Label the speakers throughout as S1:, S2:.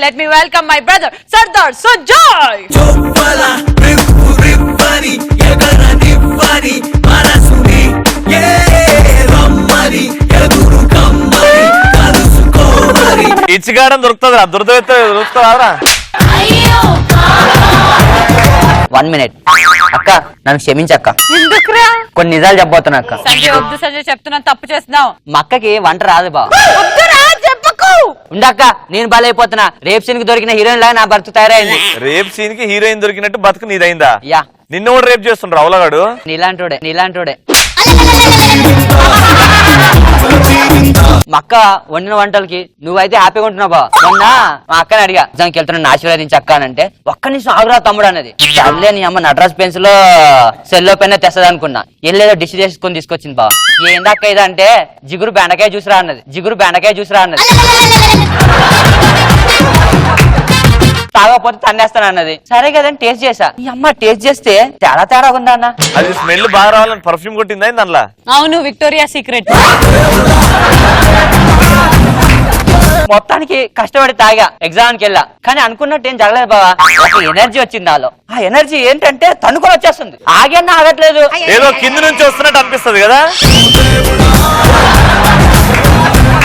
S1: let me welcome my brother Sardar Sujoy.
S2: Choppala ripu ripani egarani pani manasuni ye rammani eduru kammani kalusukovani
S3: ఇచ్చిగాడం దొరుకుతుందిరా దొరుకుతుందా
S4: 1 minute అక్క నన్ను క్షమించక్క
S1: ఎందుకురా
S4: కొన్ని నిజాలు చెప్పబోతున్నా అక్క
S1: సంజయ్ వద్దు సంజయ్ చెప్తున్నాను తప్పు చేస్తున్నావు
S4: మా అక్కకి వంట రాదు బా
S1: వద్దురా చెప్పకు
S4: ఉండక్క నేను బలైపోతున్నా రేప్ సీన్ కి దొరికిన హీరోయిన్ లాగా నా బతుకు తయారైంది
S3: రేప్ సీన్ కి హీరోయిన్ దొరికినట్టు బతుకు నీదైందా
S4: యా
S3: నిన్ను కూడా రేప్ చేస్తుండ్రు అవలగాడు
S4: నీలాంటోడే మా అక్క వండిన వంటలకి నువ్వైతే హ్యాపీగా ఉంటున్నావు బా మొన్న మా అక్కని అడిగా దానికి వెళ్తున్నా ఆశీర్వదించి అక్క అంటే ఒక్క నిమిషం ఆగురా తమ్ముడు అన్నది సర్లే నీ అమ్మ నటరాజ్ పెన్సిల్ లో సెల్లో పెన్ తెస్తది అనుకున్నా ఎల్లేదో డిష్ చేసుకొని తీసుకొచ్చింది బా ఏందక్క ఇదంటే జిగురు బెండకాయ చూసిరా అన్నది తాగకపోతే తన్నేస్తాను అన్నది సరే కదని టేస్ట్ చేసా ఈ అమ్మ టేస్ట్ చేస్తే తేడా ఉందా అన్న
S3: అది స్మెల్ బాగా రావాలని పర్ఫ్యూమ్ కొట్టిందా దానిలో
S1: అవును విక్టోరియా సీక్రెట్
S4: మొత్తానికి కష్టపడి తాగా ఎగ్జామ్ కి వెళ్ళా కానీ అనుకున్నట్టు ఏం జరగలేదు బావా ఒక ఎనర్జీ వచ్చింది నాలో ఆ ఎనర్జీ ఏంటంటే తన్నుకొని వచ్చేస్తుంది ఆగన్నా ఆగట్లేదు
S3: ఏదో కింద నుంచి వస్తున్నట్టు అనిపిస్తుంది కదా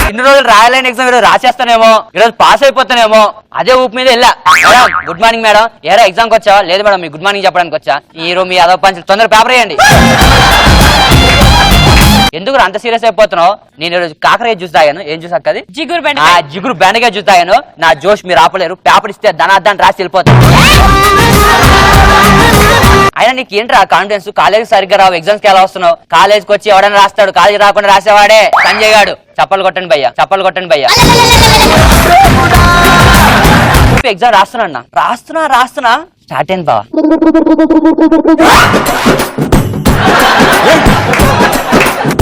S4: ఇన్ని రోజులు రాయలేని ఎగ్జామ్ ఈరోజు రాసేస్తానేమో ఈరోజు పాస్ అయిపోతానేమో అదే ఊపి మీద వెళ్ళా మేడం గుడ్ మార్నింగ్ మేడం ఏరా ఎగ్జామ్కి వచ్చావా లేదు మేడం మీ గుడ్ మార్నింగ్ చెప్పడానికి వచ్చా మీరు మీ అదవ పంచులు తొందరగా పేపర్ వేయండి ఎందుకు అంత సీరియస్ అయిపోతున్నావు నేను ఈరోజు కాకరకాయ జ్యూస్ తాగాను ఏం జ్యూస్ అక్కది జిగురు బెండకాయ జ్యూస్ తాగాను నా జోష్ మీరు ఆపలేరు పేపర్ ఇస్తే ధనార్దాన్ని రాసి వెళ్ళిపోతాను అయినా నీకు ఏంట్రా కాన్ఫిడెన్స్ కాలేజ్ సరిగ్గా రావు ఎగ్జామ్స్ కి ఎలా వస్తున్నావు కాలేజ్కి వచ్చి ఎవడైనా రాస్తాడు కాలేజ్ రాకుండా రాసేవాడే సంజయ్ గాడు చప్పలు కొట్టండి భయ్యా ఎగ్జామ్ రాస్తున్నా స్టార్ట్ అయింది బావా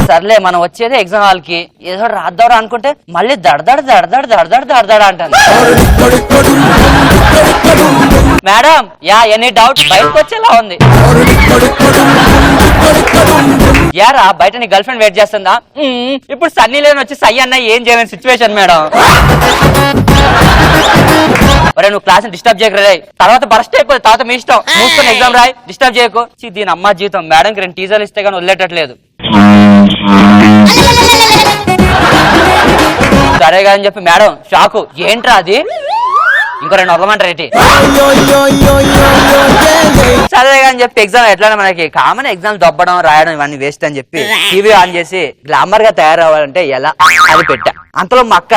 S4: సర్లే మనం వచ్చేది ఎగ్జామ్ హాల్ కి ఏదో రాద్దాం అనుకుంటే మళ్ళీ దడదడ అంటాను మేడం యా ఎనీ డౌట్ బయటకు వచ్చేలా ఉంది యారా బయట నీ గర్ల్ ఫ్రెండ్ వెయిట్ చేస్తుందా ఇప్పుడు సన్నీ లేని వచ్చి సై అన్న ఏం చేయలేని సిచ్యువేషన్ మేడం ఒరే నువ్వు క్లాస్ డిస్టర్బ్ చేయకు తర్వాత బరస్ట్ అయిపోతుంది తర్వాత మీ ఇష్టం మూసుకొని ఎగ్జామ్ రాయి డిస్టర్బ్ చేయకు దీని అమ్మ జీవితం మేడంకి 2 టీజర్లు ఇస్తే కానీ వదిలేటట్లేదు సరేగా అని చెప్పి మేడం షాకు ఏంట్రా అది ఇంకో 2 వదలమంటారు ఏంటి సరేగా అని చెప్పి ఎగ్జామ్ ఎట్లా మనకి కామన్ ఎగ్జామ్ దొబ్బడం రాయడం ఇవన్నీ వేస్ట్ అని చెప్పి టీవీ ఆన్ చేసి గ్లామర్ గా తయారవ్వాలంటే ఎలా అది పెట్టా అంతలో మా అక్క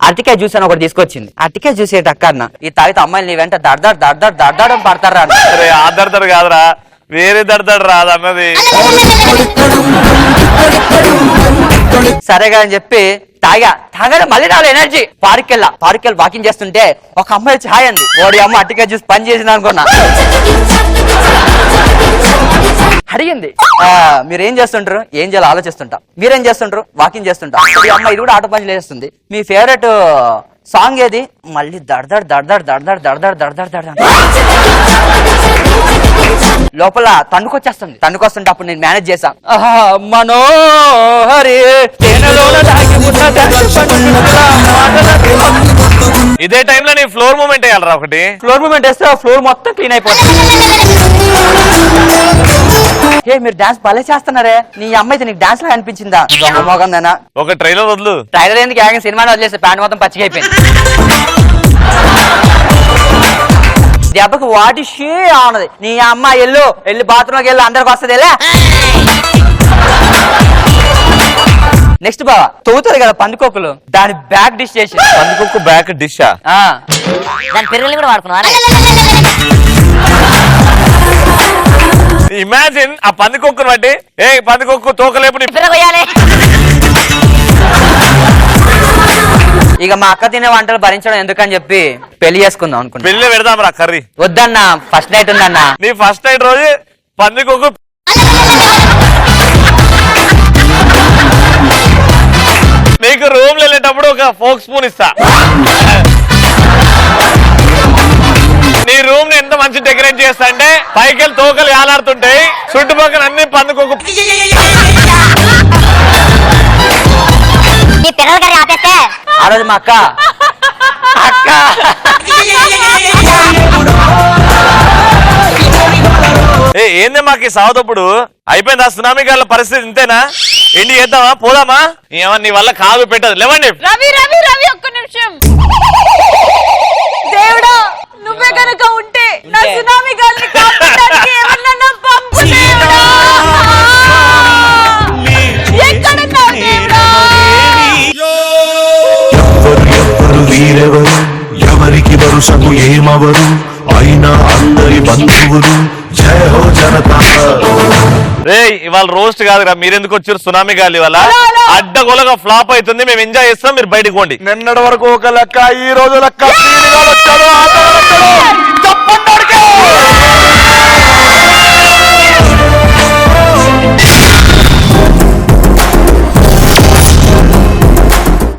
S4: అరటికాయ జ్యూస్ అని ఒకటి తీసుకొచ్చింది అరటికాయ జ్యూస్ ఏంటి అక్క అన్న ఈ తాగితే అమ్మాయిలు నీ వెంట దడదడ పడతారా
S3: దడదడ కాదురా వేరే దడదడ రాదన్నది
S4: సరేగా అని చెప్పి తాగానే మళ్ళీ నాలో ఎనర్జీ పార్కెళ్ళి వాకింగ్ చేస్తుంటే ఒక అమ్మాయి ఛాయ్ అంది ఓడి అమ్మ అట్టిగా చూసి పని చేసింది అనుకున్నా అడిగింది మీరేం చేస్తుంటారు ఏం చేయాలి ఆలోచిస్తుంటా మీరేం చేస్తుంటారు వాకింగ్ చేస్తుంటా ఈ అమ్మ ఇది కూడా ఆటో పని చేస్తుంది మీ ఫేవరెట్ సాంగ్ ఏది మళ్ళీ దడదడ లోపల తన్నుకొస్తుంటే అప్పుడు నేను మేనేజ్ చేశా మనోహరి
S3: ఇదే టైంలో నీ ఫ్లోర్ మూమెంట్ వేయాలరా ఒకటి
S4: ఫ్లోర్ మూమెంట్ వేస్తే ఆ ఫ్లోర్ మొత్తం క్లీన్ అయిపోతుంది మీరు డాన్స్ భలే చేస్తున్నారే నీ అమ్మాయి నీకు డాన్స్ లా అనిపించిందా మొగందనా
S3: ఒక ట్రైలర్ వదులు
S4: ట్రైలర్ ఎందుకు సినిమా వదిలేస్తే ప్యాంట్ మొత్తం పచ్చిగా అయిపోయింది దెబ్బకు వాటి షీ అన్నది నీ అమ్మ వెళ్ళి బాత్రూమ్కి వెళ్ళి అందరికి వస్తుంది నెక్స్ట్ బావా తోగుతారు కదా పందికొక్కులు దాని బ్యాక్ డిష్ చేసి
S3: పందికొక్కు బ్యాక్ డిషా
S4: దాని పిల్లలు కూడా వాడుకున్నా
S3: ఇమాజిన్ ఆ పందికొక్కును బట్టి పందికొక్కు తోకలేపు
S4: ఇక మా అక్క తినే వంటలు భరించడం ఎందుకని చెప్పి పెళ్లి చేసుకుందాం అనుకుంటా
S3: పెళ్లి పెడదాం రా కర్రీ
S4: వద్దన్నా ఫస్ట్ నైట్ ఉందన్నా
S3: నీ ఫస్ట్ నైట్ రోజు పందికొక్కు నీకు రూమ్ లో వెళ్ళేటప్పుడు ఒక ఫోక్ స్పూన్ ఇస్తా నీ రూమ్ ని ఎంత మంచి డెకరేట్ చేస్తా అంటే పైకెళ్ళి తోకలు యాలాడుతుంటాయి చుట్టుపక్కల అన్ని పందుకోకు
S4: ఆ రోజు మా అక్క
S3: ఏంది మాకు సావతప్పుడు అయిపోయింది. ఆ సునామీ గాళ్ళ పరిస్థితి ఇంతేనా? ఎండి చేద్దామా, పోదామా? ఏమన్నా నీ వల్ల కాదు పెట్టదు. లేవండి.
S1: రవి రవి రవి ఒక్క నిమిషం. దేవుడా నువ్వే గనక ఉంటే నా సునామీ గాలిని కాపాడడానికి ఎవరినన్నా పంపు దేవుడా. ఎక్కడున్నావు దేవుడా?
S2: ఎవ్వరు వీరెవరు, ఎవరికి వరుసకు ఏమవరు, అయినా అందరి బంధువులు. జయ హో జనతా.
S3: రే ఇవాళ రోస్ట్ కాదురా, మీరెందుకు వచ్చారు? సునామీ గాలి వల్ల అడ్డగోలగా ఫ్లాప్ అవుతుంది. మేము ఎంజాయ్ చేస్తాం, మీరు బయటకు పోండి.
S5: నిన్నటి వరకు ఒక లెక్క, ఈ రోజు లెక్క.